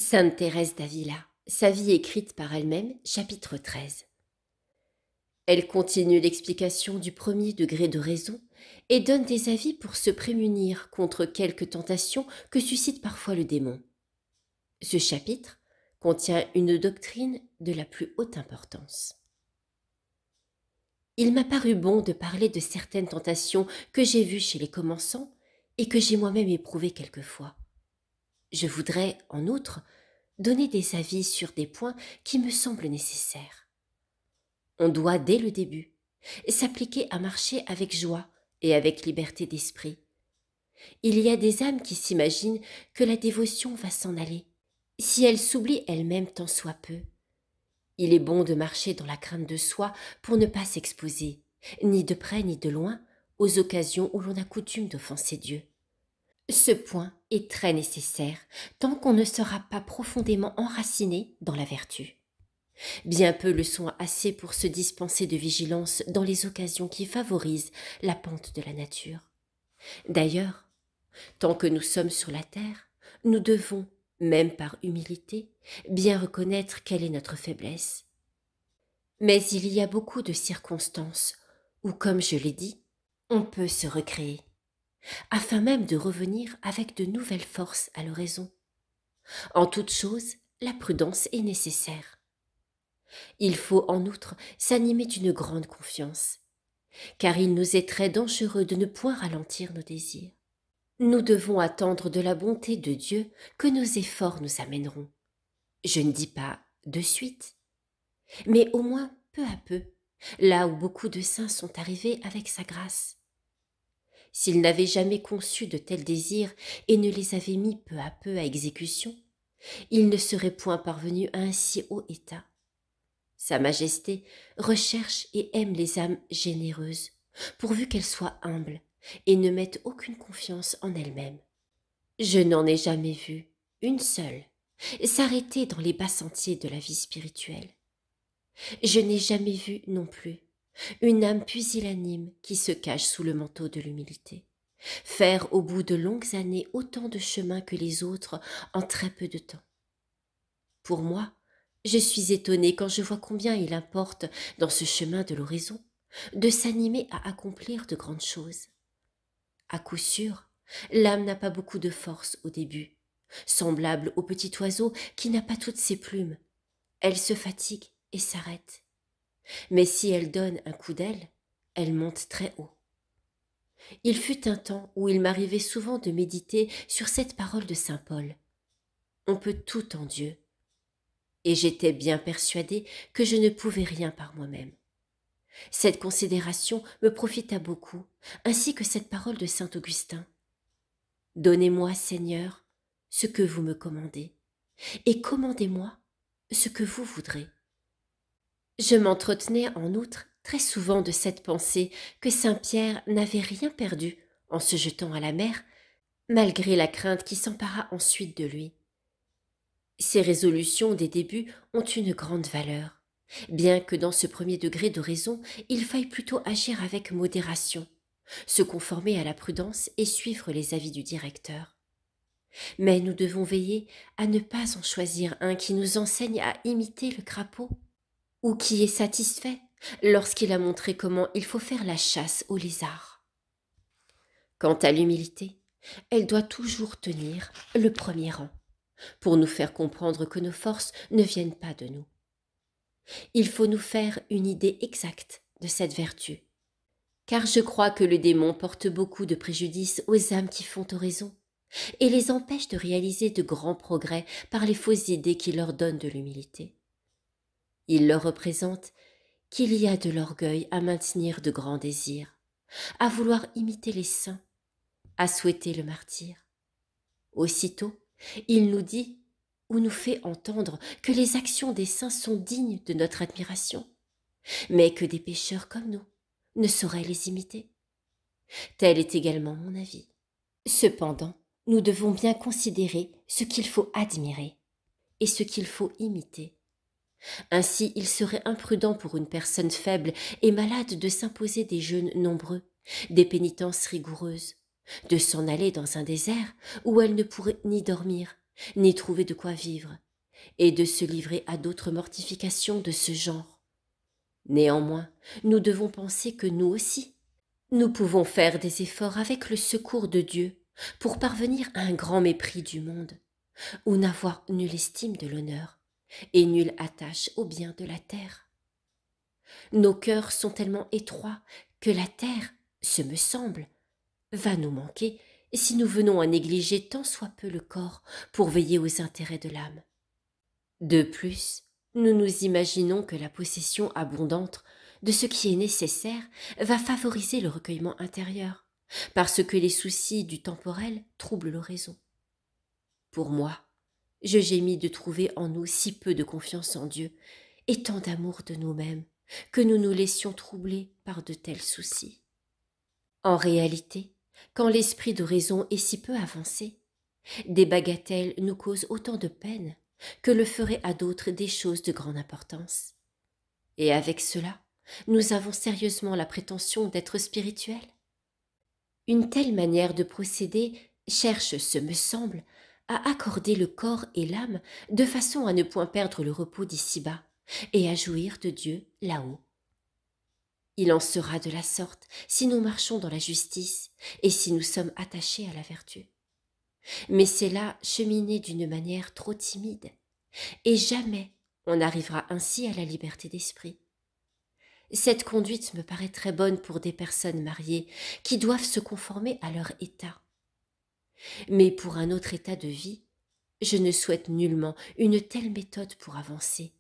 Sainte Thérèse d'Avila, sa vie écrite par elle-même, chapitre 13. Elle continue l'explication du premier degré de raison et donne des avis pour se prémunir contre quelques tentations que suscite parfois le démon. Ce chapitre contient une doctrine de la plus haute importance. Il m'a paru bon de parler de certaines tentations que j'ai vues chez les commençants et que j'ai moi-même éprouvées quelquefois. Je voudrais, en outre, donner des avis sur des points qui me semblent nécessaires. On doit, dès le début, s'appliquer à marcher avec joie et avec liberté d'esprit. Il y a des âmes qui s'imaginent que la dévotion va s'en aller, si elles s'oublient elles-mêmes tant soit peu. Il est bon de marcher dans la crainte de soi pour ne pas s'exposer, ni de près ni de loin, aux occasions où l'on a coutume d'offenser Dieu. Ce point est très nécessaire tant qu'on ne sera pas profondément enraciné dans la vertu. Bien peu le sont assez pour se dispenser de vigilance dans les occasions qui favorisent la pente de la nature. D'ailleurs, tant que nous sommes sur la terre, nous devons, même par humilité, bien reconnaître quelle est notre faiblesse. Mais il y a beaucoup de circonstances où, comme je l'ai dit, on peut se recréer, afin même de revenir avec de nouvelles forces à l'oraison. En toute chose, la prudence est nécessaire. Il faut en outre s'animer d'une grande confiance, car il nous est très dangereux de ne point ralentir nos désirs. Nous devons attendre de la bonté de Dieu que nos efforts nous amèneront. Je ne dis pas de suite, mais au moins peu à peu, là où beaucoup de saints sont arrivés avec sa grâce. S'ils n'avaient jamais conçu de tels désirs et ne les avaient mis peu à peu à exécution, ils ne seraient point parvenus à un si haut état. Sa Majesté recherche et aime les âmes généreuses, pourvu qu'elles soient humbles et ne mettent aucune confiance en elles-mêmes. Je n'en ai jamais vu une seule s'arrêter dans les bas sentiers de la vie spirituelle. Je n'ai jamais vu non plus une âme pusillanime qui se cache sous le manteau de l'humilité, faire au bout de longues années autant de chemin que les autres en très peu de temps. Pour moi, je suis étonnée quand je vois combien il importe, dans ce chemin de l'oraison, de s'animer à accomplir de grandes choses. À coup sûr, l'âme n'a pas beaucoup de force au début, semblable au petit oiseau qui n'a pas toutes ses plumes. Elle se fatigue et s'arrête. Mais si elle donne un coup d'aile, elle monte très haut. Il fut un temps où il m'arrivait souvent de méditer sur cette parole de saint Paul. On peut tout en Dieu. Et j'étais bien persuadée que je ne pouvais rien par moi-même. Cette considération me profita beaucoup, ainsi que cette parole de saint Augustin. Donnez-moi, Seigneur, ce que vous me commandez, et commandez-moi ce que vous voudrez. Je m'entretenais en outre très souvent de cette pensée que saint Pierre n'avait rien perdu en se jetant à la mer, malgré la crainte qui s'empara ensuite de lui. Ces résolutions des débuts ont une grande valeur, bien que dans ce premier degré de raison, il faille plutôt agir avec modération, se conformer à la prudence et suivre les avis du directeur. Mais nous devons veiller à ne pas en choisir un qui nous enseigne à imiter le crapaud, ou qui est satisfait lorsqu'il a montré comment il faut faire la chasse aux lézards. Quant à l'humilité, elle doit toujours tenir le premier rang, pour nous faire comprendre que nos forces ne viennent pas de nous. Il faut nous faire une idée exacte de cette vertu, car je crois que le démon porte beaucoup de préjudice aux âmes qui font oraison, et les empêche de réaliser de grands progrès par les fausses idées qu'il leur donne de l'humilité. Il leur représente qu'il y a de l'orgueil à maintenir de grands désirs, à vouloir imiter les saints, à souhaiter le martyre. Aussitôt, il nous dit ou nous fait entendre que les actions des saints sont dignes de notre admiration, mais que des pécheurs comme nous ne sauraient les imiter. Tel est également mon avis. Cependant, nous devons bien considérer ce qu'il faut admirer et ce qu'il faut imiter. Ainsi, il serait imprudent pour une personne faible et malade de s'imposer des jeûnes nombreux, des pénitences rigoureuses, de s'en aller dans un désert où elle ne pourrait ni dormir, ni trouver de quoi vivre, et de se livrer à d'autres mortifications de ce genre. Néanmoins, nous devons penser que nous aussi, nous pouvons faire des efforts avec le secours de Dieu pour parvenir à un grand mépris du monde, ou n'avoir nulle estime de l'honneur et nulle attache aux biens de la terre. Nos cœurs sont tellement étroits que la terre, ce me semble, va nous manquer si nous venons à négliger tant soit peu le corps pour veiller aux intérêts de l'âme. De plus, nous nous imaginons que la possession abondante de ce qui est nécessaire va favoriser le recueillement intérieur, parce que les soucis du temporel troublent l'oraison. Pour moi, je gémis de trouver en nous si peu de confiance en Dieu et tant d'amour de nous-mêmes que nous nous laissions troubler par de tels soucis. En réalité, quand l'esprit de raison est si peu avancé, des bagatelles nous causent autant de peine que le feraient à d'autres des choses de grande importance. Et avec cela, nous avons sérieusement la prétention d'être spirituels. Une telle manière de procéder cherche, ce me semble, à accorder le corps et l'âme de façon à ne point perdre le repos d'ici-bas et à jouir de Dieu là-haut. Il en sera de la sorte si nous marchons dans la justice et si nous sommes attachés à la vertu. Mais c'est là cheminer d'une manière trop timide, et jamais on n'arrivera ainsi à la liberté d'esprit. Cette conduite me paraît très bonne pour des personnes mariées qui doivent se conformer à leur état. Mais pour un autre état de vie, je ne souhaite nullement une telle méthode pour avancer.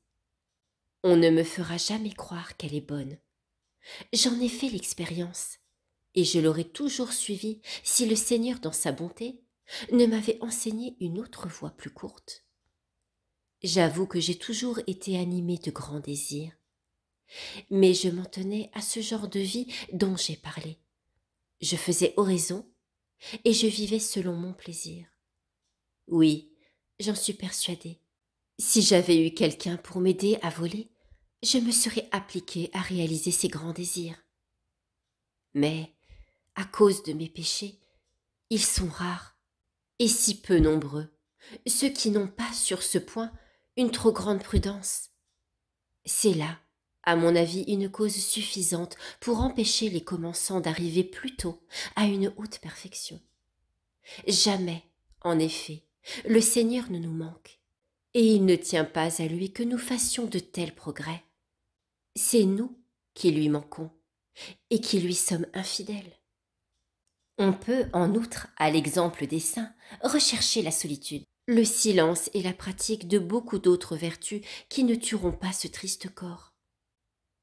On ne me fera jamais croire qu'elle est bonne. J'en ai fait l'expérience, et je l'aurais toujours suivie si le Seigneur, dans sa bonté, ne m'avait enseigné une autre voie plus courte. J'avoue que j'ai toujours été animée de grands désirs, mais je m'en tenais à ce genre de vie dont j'ai parlé. Je faisais oraison, et je vivais selon mon plaisir. Oui, j'en suis persuadée. Si j'avais eu quelqu'un pour m'aider à voler, je me serais appliquée à réaliser ces grands désirs. Mais, à cause de mes péchés, ils sont rares et si peu nombreux, ceux qui n'ont pas sur ce point une trop grande prudence. C'est là, à mon avis, une cause suffisante pour empêcher les commençants d'arriver plus tôt à une haute perfection. Jamais, en effet, le Seigneur ne nous manque, et il ne tient pas à lui que nous fassions de tels progrès. C'est nous qui lui manquons, et qui lui sommes infidèles. On peut, en outre, à l'exemple des saints, rechercher la solitude, le silence et la pratique de beaucoup d'autres vertus qui ne tueront pas ce triste corps.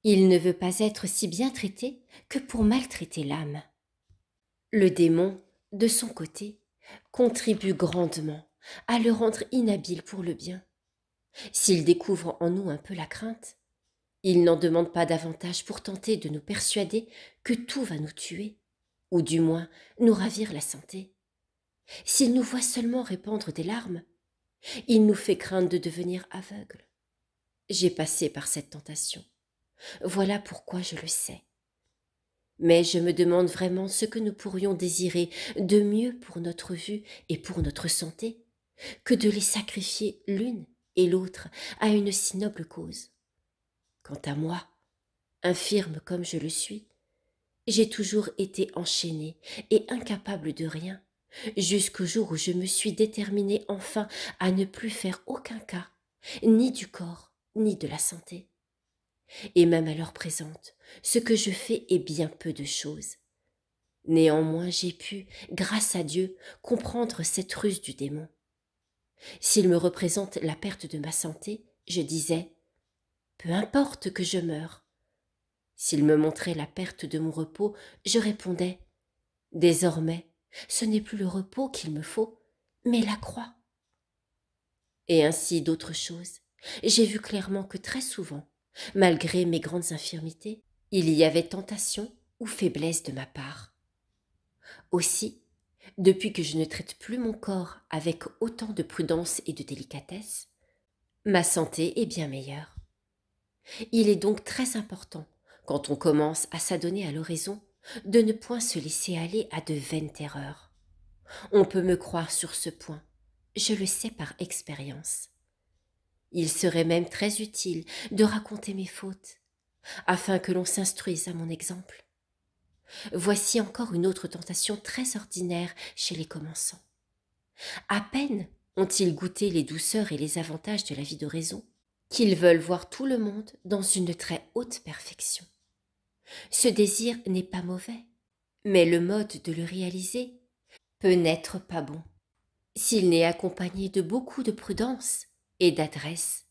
Il ne veut pas être si bien traité que pour maltraiter l'âme. Le démon, de son côté, contribue grandement à le rendre inhabile pour le bien. S'il découvre en nous un peu la crainte, il n'en demande pas davantage pour tenter de nous persuader que tout va nous tuer, ou du moins nous ravir la santé. S'il nous voit seulement répandre des larmes, il nous fait craindre de devenir aveugles. J'ai passé par cette tentation. Voilà pourquoi je le sais. Mais je me demande vraiment ce que nous pourrions désirer de mieux pour notre vue et pour notre santé que de les sacrifier l'une et l'autre à une si noble cause. Quant à moi, infirme comme je le suis, j'ai toujours été enchaînée et incapable de rien, jusqu'au jour où je me suis déterminée enfin à ne plus faire aucun cas, ni du corps, ni de la santé. Et même à l'heure présente, ce que je fais est bien peu de choses. Néanmoins, j'ai pu, grâce à Dieu, comprendre cette ruse du démon. S'il me représente la perte de ma santé, je disais « Peu importe que je meure ». S'il me montrait la perte de mon repos, je répondais « Désormais, ce n'est plus le repos qu'il me faut, mais la croix ». Et ainsi d'autres choses. J'ai vu clairement que très souvent, malgré mes grandes infirmités, il y avait tentation ou faiblesse de ma part. Aussi, depuis que je ne traite plus mon corps avec autant de prudence et de délicatesse, ma santé est bien meilleure. Il est donc très important, quand on commence à s'adonner à l'oraison, de ne point se laisser aller à de vaines terreurs. On peut me croire sur ce point, je le sais par expérience. Il serait même très utile de raconter mes fautes, afin que l'on s'instruise à mon exemple. Voici encore une autre tentation très ordinaire chez les commençants. À peine ont-ils goûté les douceurs et les avantages de la vie de raison, qu'ils veulent voir tout le monde dans une très haute perfection. Ce désir n'est pas mauvais, mais le mode de le réaliser peut n'être pas bon, s'il n'est accompagné de beaucoup de prudence et d'adresse,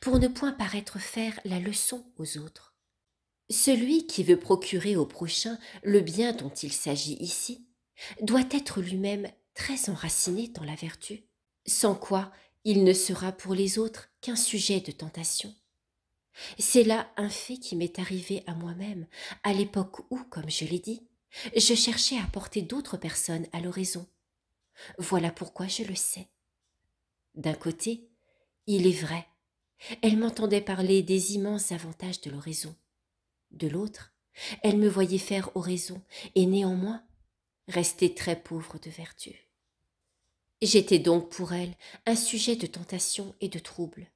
pour ne point paraître faire la leçon aux autres. Celui qui veut procurer au prochain le bien dont il s'agit ici doit être lui-même très enraciné dans la vertu, sans quoi il ne sera pour les autres qu'un sujet de tentation. C'est là un fait qui m'est arrivé à moi-même, à l'époque où, comme je l'ai dit, je cherchais à porter d'autres personnes à l'oraison. Voilà pourquoi je le sais. D'un côté, il est vrai, elle m'entendait parler des immenses avantages de l'oraison. De l'autre, elle me voyait faire oraison et néanmoins rester très pauvre de vertu. J'étais donc pour elle un sujet de tentation et de trouble.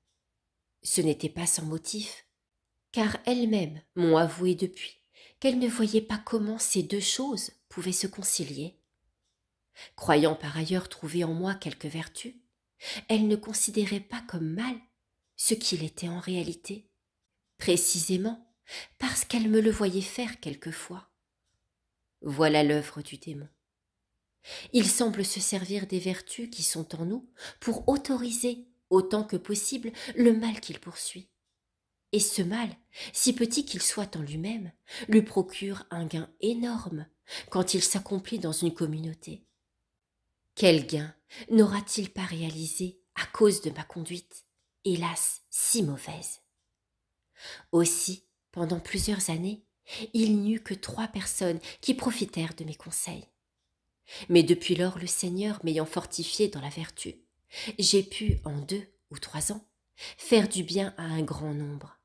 Ce n'était pas sans motif, car elles-mêmes m'ont avoué depuis qu'elles ne voyaient pas comment ces deux choses pouvaient se concilier. Croyant par ailleurs trouver en moi quelque vertu, elles ne considéraient pas comme mal ce qu'il était en réalité, précisément parce qu'elles me le voyaient faire quelquefois. Voilà l'œuvre du démon. Il semble se servir des vertus qui sont en nous pour autoriser autant que possible le mal qu'il poursuit. Et ce mal, si petit qu'il soit en lui-même, lui procure un gain énorme quand il s'accomplit dans une communauté. Quel gain n'aura-t-il pas réalisé à cause de ma conduite, hélas si mauvaise? Aussi, pendant plusieurs années, il n'y eut que 3 personnes qui profitèrent de mes conseils. Mais depuis lors, le Seigneur m'ayant fortifié dans la vertu, j'ai pu, en 2 ou 3 ans, faire du bien à un grand nombre,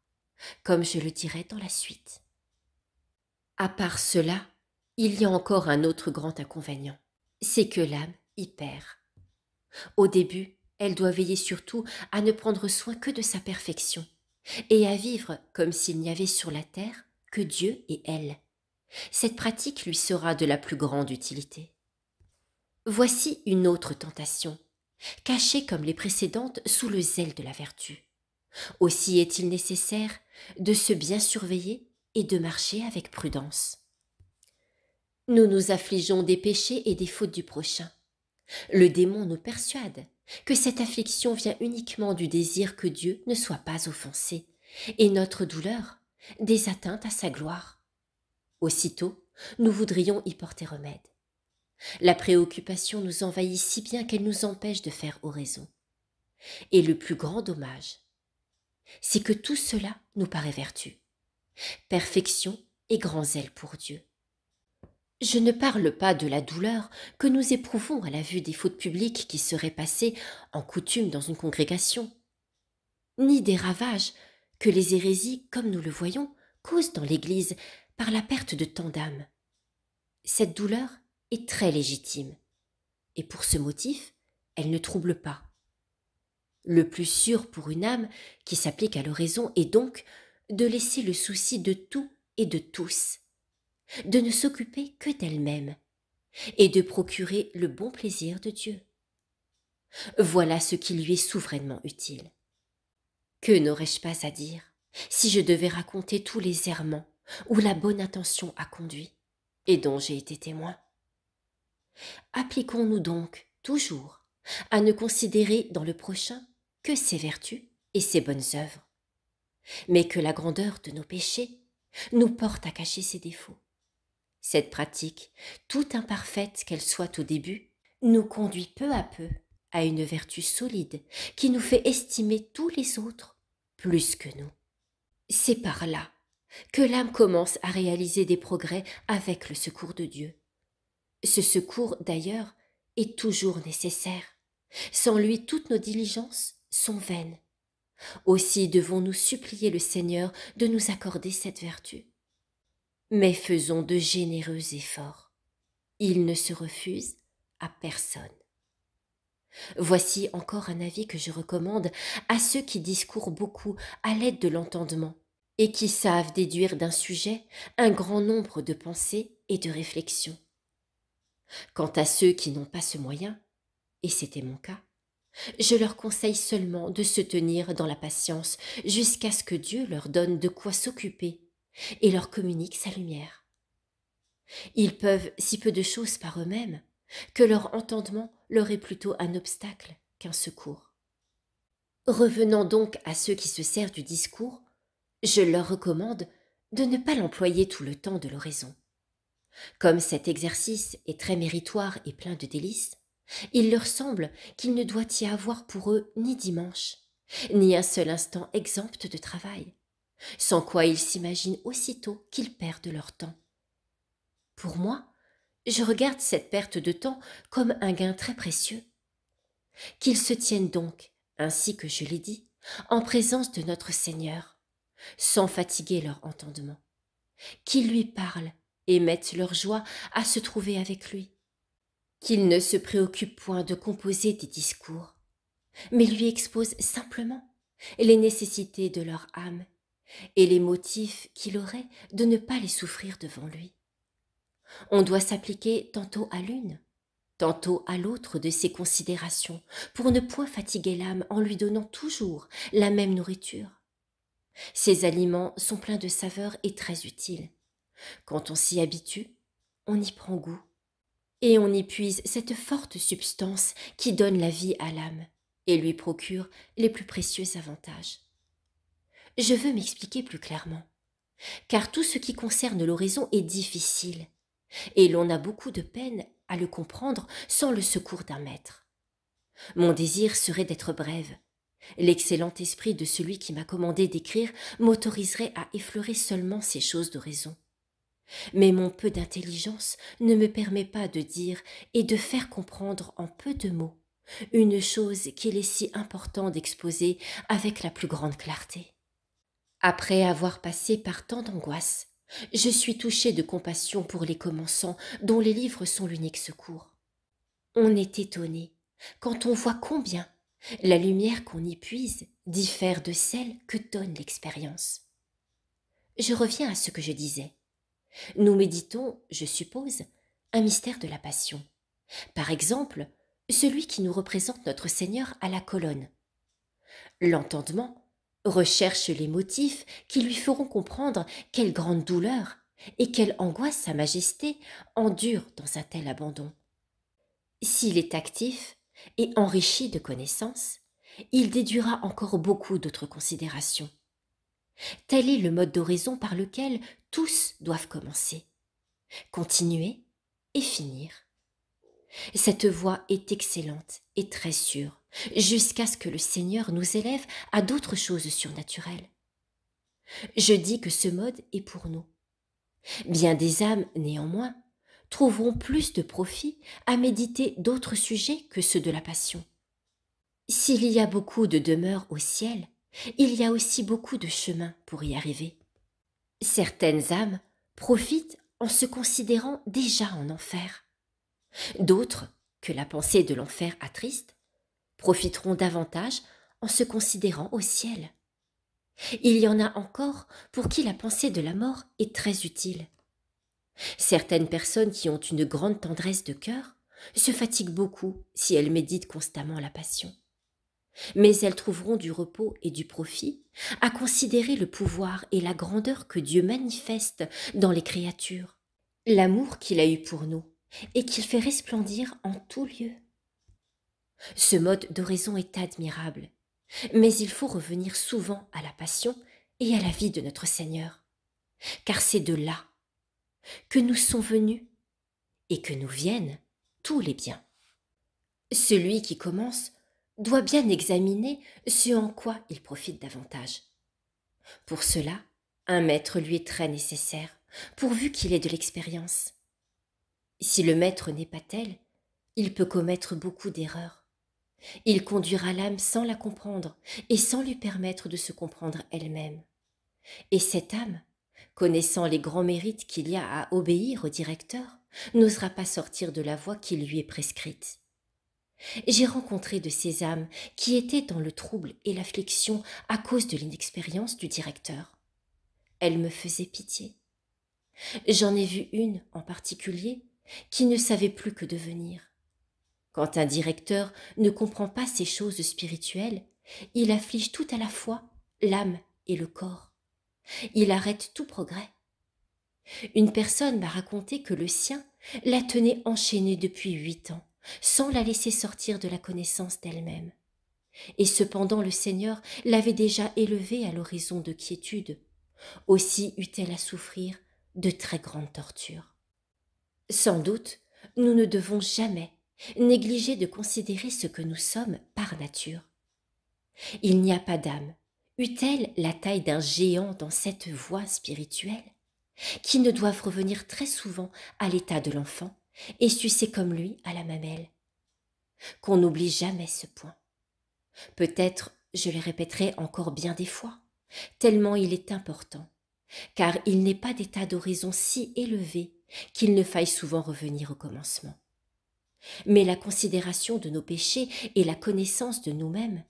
comme je le dirai dans la suite. À part cela, il y a encore un autre grand inconvénient, c'est que l'âme y perd. Au début, elle doit veiller surtout à ne prendre soin que de sa perfection, et à vivre comme s'il n'y avait sur la terre que Dieu et elle. Cette pratique lui sera de la plus grande utilité. Voici une autre tentation, cachée comme les précédentes sous le zèle de la vertu. Aussi est-il nécessaire de se bien surveiller et de marcher avec prudence. Nous nous affligeons des péchés et des fautes du prochain. Le démon nous persuade que cette affliction vient uniquement du désir que Dieu ne soit pas offensé, et notre douleur des atteintes à sa gloire. Aussitôt, nous voudrions y porter remède. La préoccupation nous envahit si bien qu'elle nous empêche de faire oraison. Et le plus grand dommage, c'est que tout cela nous paraît vertu, perfection et grand zèle pour Dieu. Je ne parle pas de la douleur que nous éprouvons à la vue des fautes publiques qui seraient passées en coutume dans une congrégation, ni des ravages que les hérésies, comme nous le voyons, causent dans l'Église par la perte de tant d'âmes. Cette douleur est très légitime, et pour ce motif, elle ne trouble pas. Le plus sûr pour une âme qui s'applique à l'oraison est donc de laisser le souci de tout et de tous, de ne s'occuper que d'elle-même, et de procurer le bon plaisir de Dieu. Voilà ce qui lui est souverainement utile. Que n'aurais-je pas à dire si je devais raconter tous les errements où la bonne intention a conduit, et dont j'ai été témoin? Appliquons-nous donc toujours à ne considérer dans le prochain que ses vertus et ses bonnes œuvres, mais que la grandeur de nos péchés nous porte à cacher ses défauts. Cette pratique, toute imparfaite qu'elle soit au début, nous conduit peu à peu à une vertu solide qui nous fait estimer tous les autres plus que nous. C'est par là que l'âme commence à réaliser des progrès avec le secours de Dieu. Ce secours, d'ailleurs, est toujours nécessaire. Sans lui, toutes nos diligences sont vaines. Aussi devons-nous supplier le Seigneur de nous accorder cette vertu. Mais faisons de généreux efforts. Il ne se refuse à personne. Voici encore un avis que je recommande à ceux qui discourent beaucoup à l'aide de l'entendement et qui savent déduire d'un sujet un grand nombre de pensées et de réflexions. Quant à ceux qui n'ont pas ce moyen, et c'était mon cas, je leur conseille seulement de se tenir dans la patience jusqu'à ce que Dieu leur donne de quoi s'occuper et leur communique sa lumière. Ils peuvent si peu de choses par eux-mêmes que leur entendement leur est plutôt un obstacle qu'un secours. Revenant donc à ceux qui se servent du discours, je leur recommande de ne pas l'employer tout le temps de l'oraison. Comme cet exercice est très méritoire et plein de délices, il leur semble qu'il ne doit y avoir pour eux ni dimanche, ni un seul instant exempt de travail, sans quoi ils s'imaginent aussitôt qu'ils perdent leur temps. Pour moi, je regarde cette perte de temps comme un gain très précieux. Qu'ils se tiennent donc, ainsi que je l'ai dit, en présence de notre Seigneur, sans fatiguer leur entendement, qu'ils lui parlent et mettent leur joie à se trouver avec lui, qu'ils ne se préoccupent point de composer des discours, mais lui exposent simplement les nécessités de leur âme et les motifs qu'il aurait de ne pas les souffrir devant lui. On doit s'appliquer tantôt à l'une, tantôt à l'autre de ces considérations, pour ne point fatiguer l'âme en lui donnant toujours la même nourriture. Ces aliments sont pleins de saveurs et très utiles. Quand on s'y habitue, on y prend goût, et on y puise cette forte substance qui donne la vie à l'âme et lui procure les plus précieux avantages. Je veux m'expliquer plus clairement, car tout ce qui concerne l'oraison est difficile, et l'on a beaucoup de peine à le comprendre sans le secours d'un maître. Mon désir serait d'être brève. L'excellent esprit de celui qui m'a commandé d'écrire m'autoriserait à effleurer seulement ces choses d'oraison. Mais mon peu d'intelligence ne me permet pas de dire et de faire comprendre en peu de mots une chose qu'il est si important d'exposer avec la plus grande clarté. Après avoir passé par tant d'angoisses, je suis touchée de compassion pour les commençants dont les livres sont l'unique secours. On est étonné quand on voit combien la lumière qu'on y puise diffère de celle que donne l'expérience. Je reviens à ce que je disais. Nous méditons, je suppose, un mystère de la Passion. Par exemple, celui qui nous représente notre Seigneur à la colonne. L'entendement recherche les motifs qui lui feront comprendre quelle grande douleur et quelle angoisse Sa Majesté endure dans un tel abandon. S'il est actif et enrichi de connaissances, il déduira encore beaucoup d'autres considérations. Tel est le mode d'oraison par lequel tous doivent commencer, continuer et finir. Cette voie est excellente et très sûre, jusqu'à ce que le Seigneur nous élève à d'autres choses surnaturelles. Je dis que ce mode est pour nous. Bien des âmes, néanmoins, trouveront plus de profit à méditer d'autres sujets que ceux de la passion. S'il y a beaucoup de demeures au ciel, il y a aussi beaucoup de chemins pour y arriver. Certaines âmes profitent en se considérant déjà en enfer. D'autres, que la pensée de l'enfer attriste, profiteront davantage en se considérant au ciel. Il y en a encore pour qui la pensée de la mort est très utile. Certaines personnes qui ont une grande tendresse de cœur se fatiguent beaucoup si elles méditent constamment la passion. Mais elles trouveront du repos et du profit à considérer le pouvoir et la grandeur que Dieu manifeste dans les créatures, l'amour qu'il a eu pour nous et qu'il fait resplendir en tout lieu. Ce mode d'oraison est admirable, mais il faut revenir souvent à la passion et à la vie de notre Seigneur, car c'est de là que nous sont venus et que nous viennent tous les biens. Celui qui commence doit bien examiner ce en quoi il profite davantage. Pour cela, un maître lui est très nécessaire, pourvu qu'il ait de l'expérience. Si le maître n'est pas tel, il peut commettre beaucoup d'erreurs. Il conduira l'âme sans la comprendre et sans lui permettre de se comprendre elle-même. Et cette âme, connaissant les grands mérites qu'il y a à obéir au directeur, n'osera pas sortir de la voie qui lui est prescrite. J'ai rencontré de ces âmes qui étaient dans le trouble et l'affliction à cause de l'inexpérience du directeur. Elles me faisaient pitié. J'en ai vu une en particulier qui ne savait plus que devenir. Quand un directeur ne comprend pas ces choses spirituelles, il afflige tout à la fois l'âme et le corps. Il arrête tout progrès. Une personne m'a raconté que le sien la tenait enchaînée depuis 8 ans, sans la laisser sortir de la connaissance d'elle-même. Et cependant le Seigneur l'avait déjà élevée à l'horizon de quiétude. Aussi eut-elle à souffrir de très grandes tortures. Sans doute, nous ne devons jamais négliger de considérer ce que nous sommes par nature. Il n'y a pas d'âme, eût-elle la taille d'un géant dans cette voie spirituelle, qui ne doivent revenir très souvent à l'état de l'enfant et sucer comme lui à la mamelle. Qu'on n'oublie jamais ce point. Peut-être je le répéterai encore bien des fois, tellement il est important, car il n'est pas d'état d'horizon si élevé qu'il ne faille souvent revenir au commencement. Mais la considération de nos péchés et la connaissance de nous-mêmes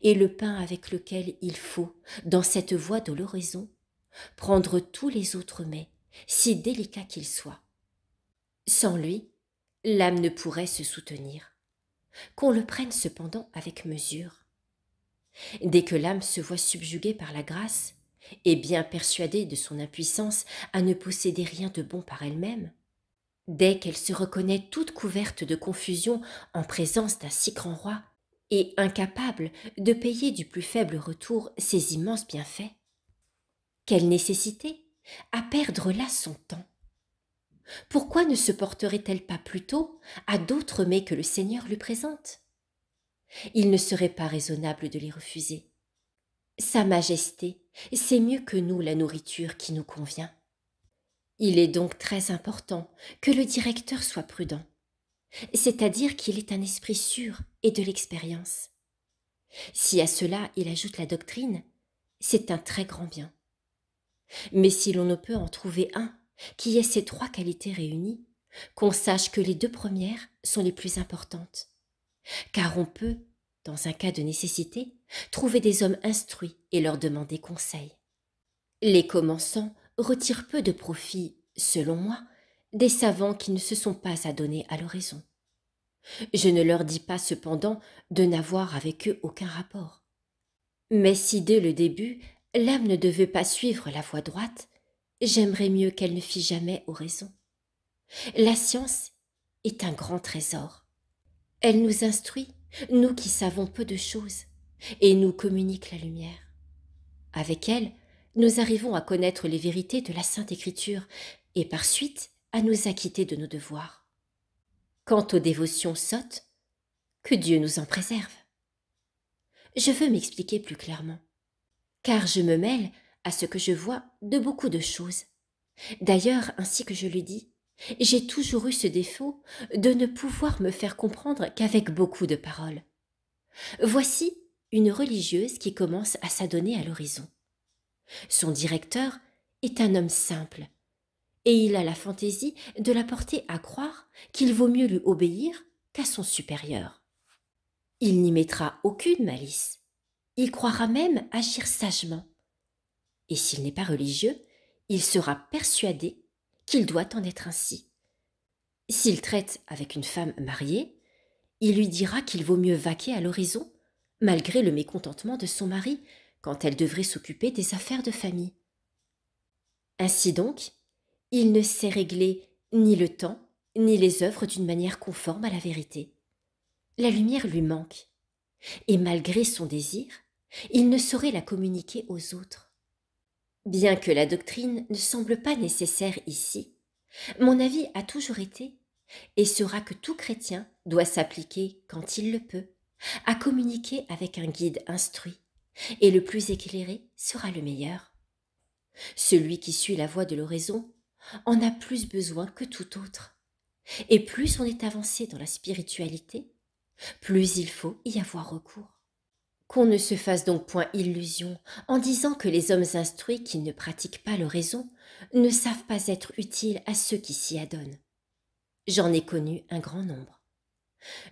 est le pain avec lequel il faut, dans cette voie de l'horizon, prendre tous les autres mets, si délicats qu'ils soient. Sans lui, l'âme ne pourrait se soutenir. Qu'on le prenne cependant avec mesure. Dès que l'âme se voit subjuguée par la grâce, et bien persuadée de son impuissance à ne posséder rien de bon par elle-même, dès qu'elle se reconnaît toute couverte de confusion en présence d'un si grand roi, et incapable de payer du plus faible retour ses immenses bienfaits, quelle nécessité à perdre là son temps? Pourquoi ne se porterait-elle pas plutôt à d'autres mets que le Seigneur lui présente? Il ne serait pas raisonnable de les refuser. Sa Majesté sait mieux que nous la nourriture qui nous convient. Il est donc très important que le directeur soit prudent, c'est-à-dire qu'il ait un esprit sûr et de l'expérience. Si à cela il ajoute la doctrine, c'est un très grand bien. Mais si l'on ne peut en trouver un qui ait ces 3 qualités réunies, qu'on sache que les 2 premières sont les plus importantes. Car on peut, dans un cas de nécessité, trouver des hommes instruits et leur demander conseil. Les commençants retirent peu de profit, selon moi, des savants qui ne se sont pas adonnés à l'oraison. Je ne leur dis pas cependant de n'avoir avec eux aucun rapport. Mais si dès le début, l'âme ne devait pas suivre la voie droite, j'aimerais mieux qu'elle ne fît jamais oraison. La science est un grand trésor. Elle nous instruit, nous qui savons peu de choses, et nous communique la lumière. Avec elle, nous arrivons à connaître les vérités de la Sainte Écriture et par suite à nous acquitter de nos devoirs. Quant aux dévotions sottes, que Dieu nous en préserve. Je veux m'expliquer plus clairement, car je me mêle à ce que je vois de beaucoup de choses. D'ailleurs, ainsi que je le dis, j'ai toujours eu ce défaut de ne pouvoir me faire comprendre qu'avec beaucoup de paroles. Voici une religieuse qui commence à s'adonner à l'horizon. Son directeur est un homme simple, et il a la fantaisie de la porter à croire qu'il vaut mieux lui obéir qu'à son supérieur. Il n'y mettra aucune malice, il croira même agir sagement. Et s'il n'est pas religieux, il sera persuadé qu'il doit en être ainsi. S'il traite avec une femme mariée, il lui dira qu'il vaut mieux vaquer à l'horizon, malgré le mécontentement de son mari, quand elle devrait s'occuper des affaires de famille. Ainsi donc, il ne sait régler ni le temps, ni les œuvres d'une manière conforme à la vérité. La lumière lui manque, et malgré son désir, il ne saurait la communiquer aux autres. Bien que la doctrine ne semble pas nécessaire ici, mon avis a toujours été et sera que tout chrétien doit s'appliquer, quand il le peut, à communiquer avec un guide instruit, et le plus éclairé sera le meilleur. Celui qui suit la voie de l'oraison en a plus besoin que tout autre, et plus on est avancé dans la spiritualité, plus il faut y avoir recours. Qu'on ne se fasse donc point illusion en disant que les hommes instruits qui ne pratiquent pas l'oraison ne savent pas être utiles à ceux qui s'y adonnent. J'en ai connu un grand nombre.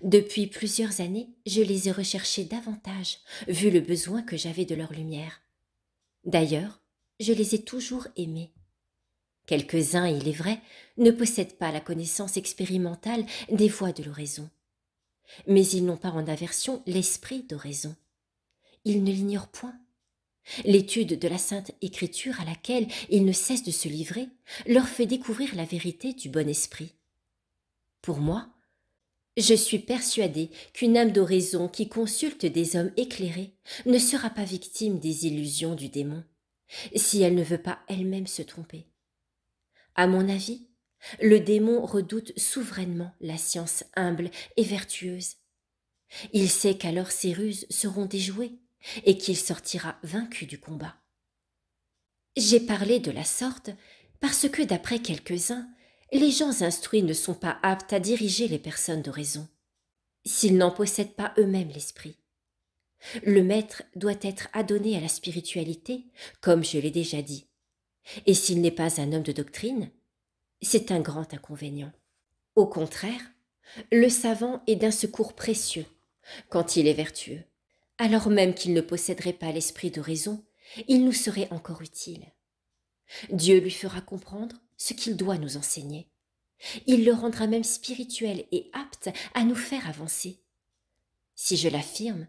Depuis plusieurs années, je les ai recherchés davantage, vu le besoin que j'avais de leur lumière. D'ailleurs, je les ai toujours aimés. Quelques-uns, il est vrai, ne possèdent pas la connaissance expérimentale des voies de l'oraison. Mais ils n'ont pas en aversion l'esprit d'oraison. Ils ne l'ignorent point. L'étude de la Sainte Écriture à laquelle ils ne cessent de se livrer leur fait découvrir la vérité du bon esprit. Pour moi, je suis persuadée qu'une âme d'oraison qui consulte des hommes éclairés ne sera pas victime des illusions du démon, si elle ne veut pas elle-même se tromper. À mon avis, le démon redoute souverainement la science humble et vertueuse. Il sait qu'alors ses ruses seront déjouées et qu'il sortira vaincu du combat. J'ai parlé de la sorte parce que, d'après quelques-uns, les gens instruits ne sont pas aptes à diriger les personnes d'oraison, s'ils n'en possèdent pas eux-mêmes l'esprit. Le maître doit être adonné à la spiritualité, comme je l'ai déjà dit, et s'il n'est pas un homme de doctrine, c'est un grand inconvénient. Au contraire, le savant est d'un secours précieux quand il est vertueux. Alors même qu'il ne posséderait pas l'esprit de raison, il nous serait encore utile. Dieu lui fera comprendre ce qu'il doit nous enseigner. Il le rendra même spirituel et apte à nous faire avancer. Si je l'affirme,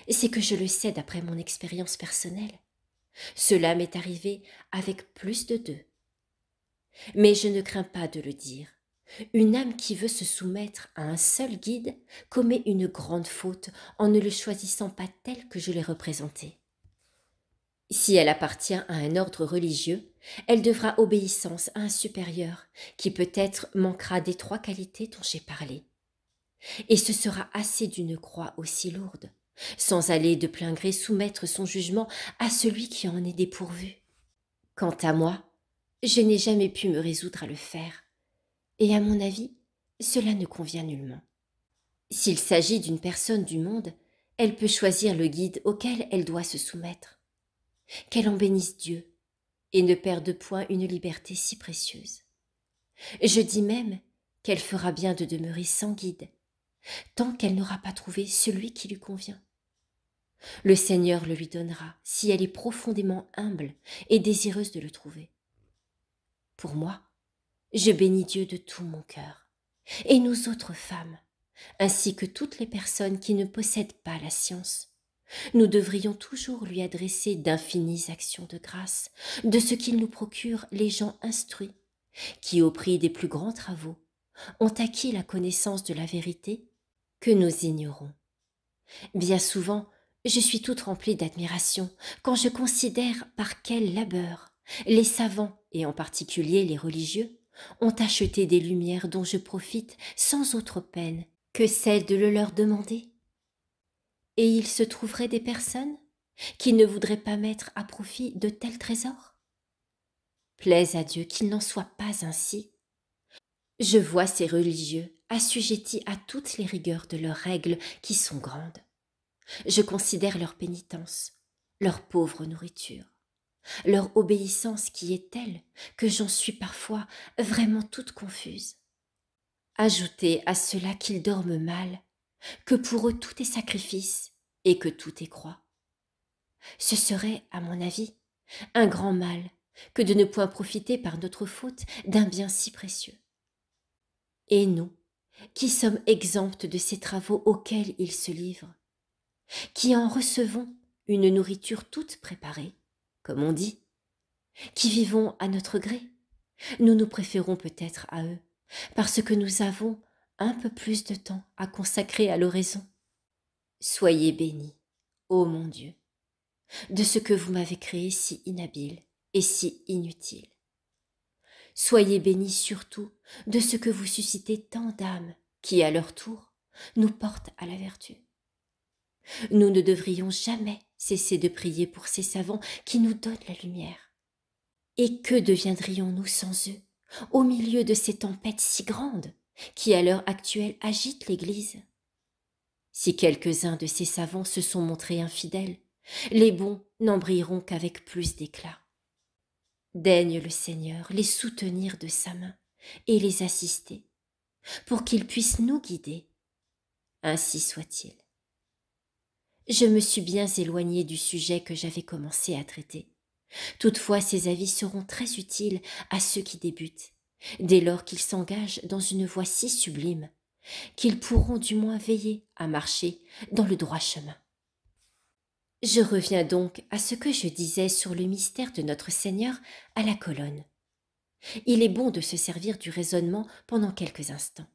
c'est que je le sais d'après mon expérience personnelle. Cela m'est arrivé avec plus de deux. Mais je ne crains pas de le dire. Une âme qui veut se soumettre à un seul guide commet une grande faute en ne le choisissant pas tel que je l'ai représenté. Si elle appartient à un ordre religieux, elle devra obéissance à un supérieur qui peut-être manquera des 3 qualités dont j'ai parlé. Et ce sera assez d'une croix aussi lourde, sans aller de plein gré soumettre son jugement à celui qui en est dépourvu. Quant à moi, je n'ai jamais pu me résoudre à le faire, et à mon avis, cela ne convient nullement. S'il s'agit d'une personne du monde, elle peut choisir le guide auquel elle doit se soumettre. Qu'elle en bénisse Dieu, et ne perde point une liberté si précieuse. Je dis même qu'elle fera bien de demeurer sans guide, tant qu'elle n'aura pas trouvé celui qui lui convient. Le Seigneur le lui donnera si elle est profondément humble et désireuse de le trouver. Pour moi, je bénis Dieu de tout mon cœur, et nous autres femmes, ainsi que toutes les personnes qui ne possèdent pas la science, nous devrions toujours lui adresser d'infinies actions de grâce, de ce qu'il nous procure les gens instruits, qui, au prix des plus grands travaux, ont acquis la connaissance de la vérité que nous ignorons. Bien souvent, je suis toute remplie d'admiration quand je considère par quel labeur les savants, et en particulier les religieux, ont acheté des lumières dont je profite sans autre peine que celle de le leur demander. Et il se trouverait des personnes qui ne voudraient pas mettre à profit de tels trésors? Plaise à Dieu qu'il n'en soit pas ainsi. Je vois ces religieux assujettis à toutes les rigueurs de leurs règles qui sont grandes. Je considère leur pénitence, leur pauvre nourriture, leur obéissance qui est telle que j'en suis parfois vraiment toute confuse. Ajoutez à cela qu'ils dorment mal, que pour eux tout est sacrifice et que tout est croix. Ce serait, à mon avis, un grand mal que de ne point profiter par notre faute d'un bien si précieux. Et nous, qui sommes exemptes de ces travaux auxquels ils se livrent, qui en recevons une nourriture toute préparée, comme on dit, qui vivons à notre gré, nous nous préférons peut-être à eux, parce que nous avons un peu plus de temps à consacrer à l'oraison. Soyez bénis, ô mon Dieu, de ce que vous m'avez créé si inhabile et si inutile. Soyez bénis surtout de ce que vous suscitez tant d'âmes qui, à leur tour, nous portent à la vertu. Nous ne devrions jamais cesser de prier pour ces savants qui nous donnent la lumière. Et que deviendrions-nous sans eux, au milieu de ces tempêtes si grandes qui, à l'heure actuelle, agitent l'Église? Si quelques-uns de ces savants se sont montrés infidèles, les bons n'en brilleront qu'avec plus d'éclat. Daigne le Seigneur les soutenir de sa main et les assister, pour qu'ils puissent nous guider, Ainsi soit-il. Je me suis bien éloignée du sujet que j'avais commencé à traiter. Toutefois, ces avis seront très utiles à ceux qui débutent, dès lors qu'ils s'engagent dans une voie si sublime, qu'ils pourront du moins veiller à marcher dans le droit chemin. Je reviens donc à ce que je disais sur le mystère de notre Seigneur à la colonne. Il est bon de se servir du raisonnement pendant quelques instants.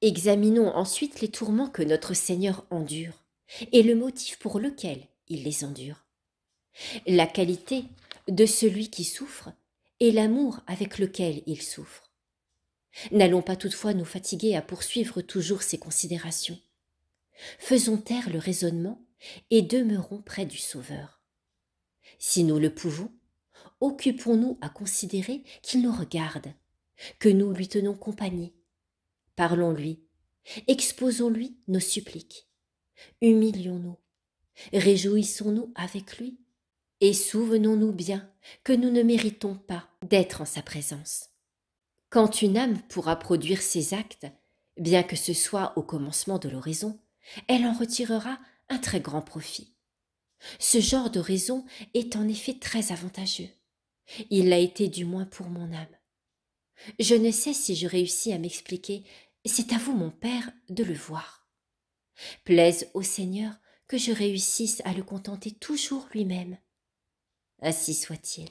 Examinons ensuite les tourments que notre Seigneur endure et le motif pour lequel il les endure. La qualité de celui qui souffre et l'amour avec lequel il souffre. N'allons pas toutefois nous fatiguer à poursuivre toujours ces considérations. Faisons taire le raisonnement et demeurons près du Sauveur. Si nous le pouvons, occupons-nous à considérer qu'il nous regarde, que nous lui tenons compagnie. Parlons-lui, exposons-lui nos suppliques, humilions-nous, réjouissons-nous avec lui, et souvenons-nous bien que nous ne méritons pas d'être en sa présence. Quand une âme pourra produire ses actes, bien que ce soit au commencement de l'oraison, elle en retirera un très grand profit. Ce genre de raison est en effet très avantageux. Il l'a été du moins pour mon âme. Je ne sais si je réussis à m'expliquer, c'est à vous, mon Père, de le voir. Plaise au Seigneur que je réussisse à le contenter toujours lui-même. Ainsi soit-il.